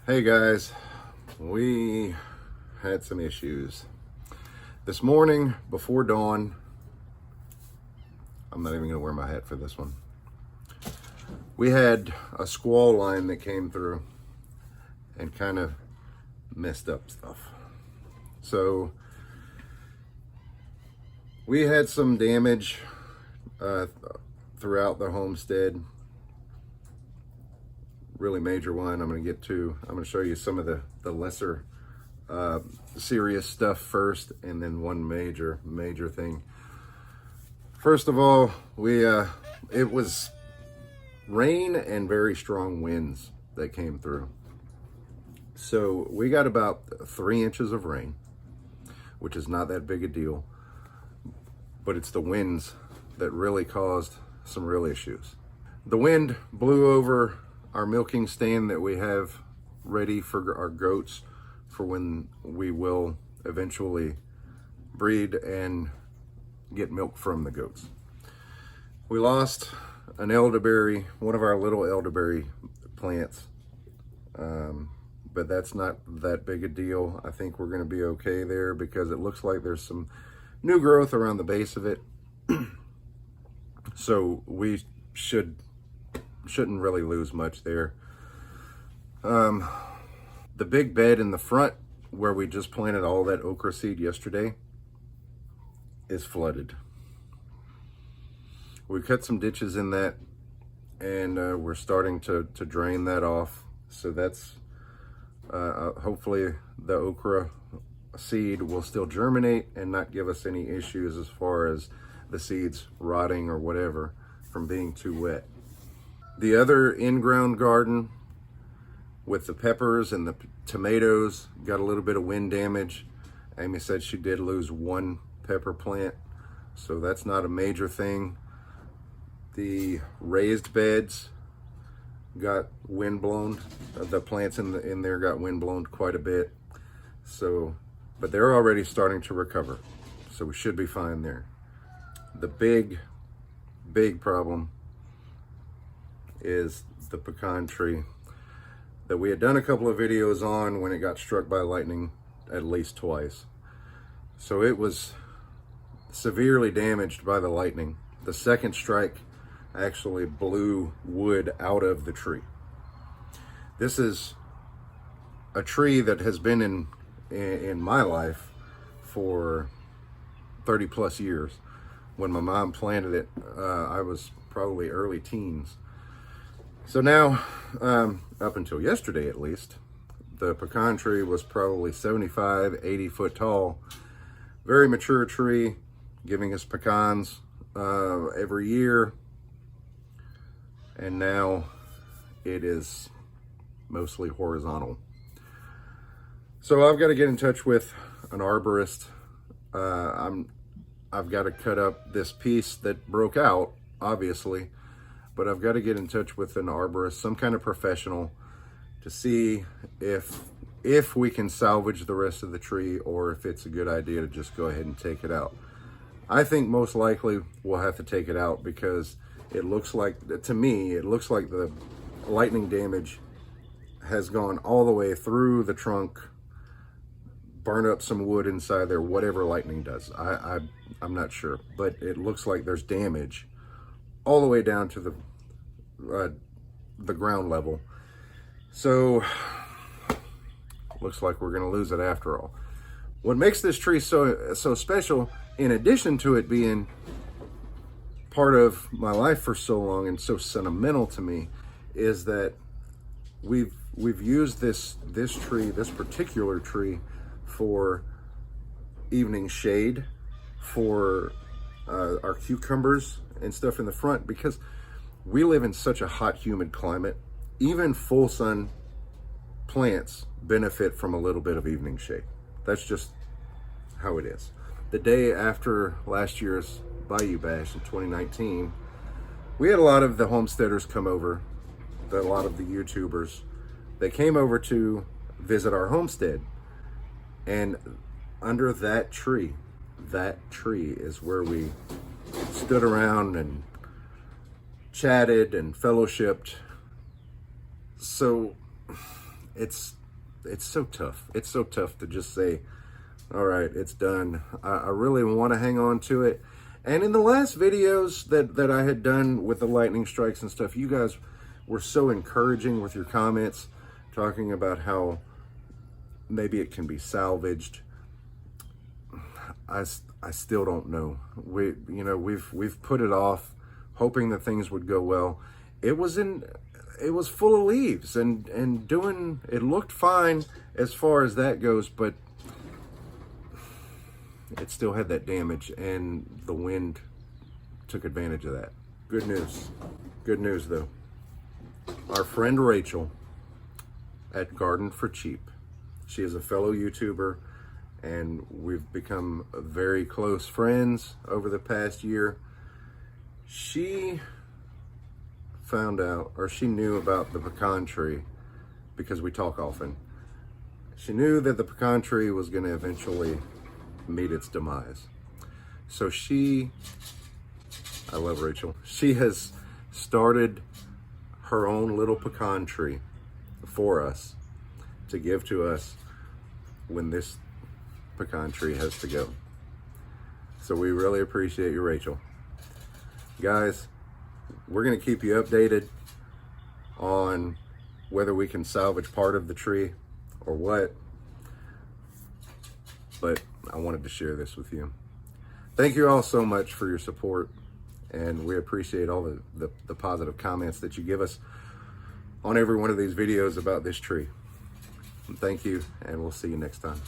Hey guys, we had some issues. This morning before dawn, I'm not even gonna wear my hat for this one. We had a squall line that came through and kind of messed up stuff. So we had some damage throughout the homestead. Really major one I'm going to show you some of the lesser serious stuff first, and then one major thing. First of all, it was rain and very strong winds that came through. So we got about 3 inches of rain, which is not that big a deal, but it's the winds that really caused some real issues. The wind blew over our milking stand that we have ready for our goats for when we will eventually breed and get milk from the goats. We lost an elderberry, one of our little elderberry plants, but that's not that big a deal. I think we're going to be okay there because it looks like there's some new growth around the base of it. So we shouldn't really lose much there. The big bed in the front where we just planted all that okra seed yesterday is flooded. We cut some ditches in that, and we're starting to drain that off. So that's hopefully the okra seed will still germinate and not give us any issues as far as the seeds rotting or whatever from being too wet. The other in-ground garden with the peppers and the tomatoes got a little bit of wind damage. Amy said she did lose one pepper plant, so that's not a major thing. The raised beds got wind blown. The plants in there got wind blown quite a bit. So, but they're already starting to recover, so we should be fine there. The big problem is the pecan tree that we had done a couple of videos on when it got struck by lightning at least twice. So it was severely damaged by the lightning. The second strike actually blew wood out of the tree. This is a tree that has been in my life for 30 plus years. When my mom planted it, I was probably early teens. So now, up until yesterday at least, the pecan tree was probably 75, 80 foot tall. Very mature tree, giving us pecans every year. And now it is mostly horizontal. So I've got to get in touch with an arborist. I've got to cut up this piece that broke out, obviously, but I've got to get in touch with an arborist, some kind of professional, to see if we can salvage the rest of the tree or if it's a good idea to just go ahead and take it out. I think most likely we'll have to take it out because it looks like, to me, it looks like the lightning damage has gone all the way through the trunk, burn up some wood inside there, whatever lightning does. I'm not sure, but it looks like there's damage all the way down to the ground level. So looks like we're gonna lose it after all. What makes this tree so special, in addition to it being part of my life for so long and so sentimental to me, is that we've used this tree, this particular tree, for evening shade for our cucumbers and stuff in the front, because we live in such a hot, humid climate. Even full sun plants benefit from a little bit of evening shade. That's just how it is. The day after last year's Bayou Bash in 2019, we had a lot of the homesteaders come over, a lot of the YouTubers. They came over to visit our homestead, and under that tree is where we stood around and chatted and fellowshipped. So it's it's so tough. It's so tough to just say, all right, it's done. I really want to hang on to it. And in the last videos that I had done with the lightning strikes and stuff, you guys were so encouraging with your comments, talking about how maybe it can be salvaged. I still don't know. We've put it off, hoping that things would go well. It was full of leaves and it looked fine as far as that goes, but it still had that damage, and the wind took advantage of that. Good news though. Our friend Rachel at Garden for Cheap, she is a fellow YouTuber, and we've become very close friends over the past year. She found out, or she knew about the pecan tree because we talk often. She knew that the pecan tree was going to eventually meet its demise. So I love Rachel. She has started her own little pecan tree for us to give to us when this pecan tree has to go. So we really appreciate you, Rachel. Guys, we're going to keep you updated on whether we can salvage part of the tree or what, but I wanted to share this with you. Thank you all so much for your support, and we appreciate all the positive comments that you give us on every one of these videos about this tree. Thank you, and we'll see you next time.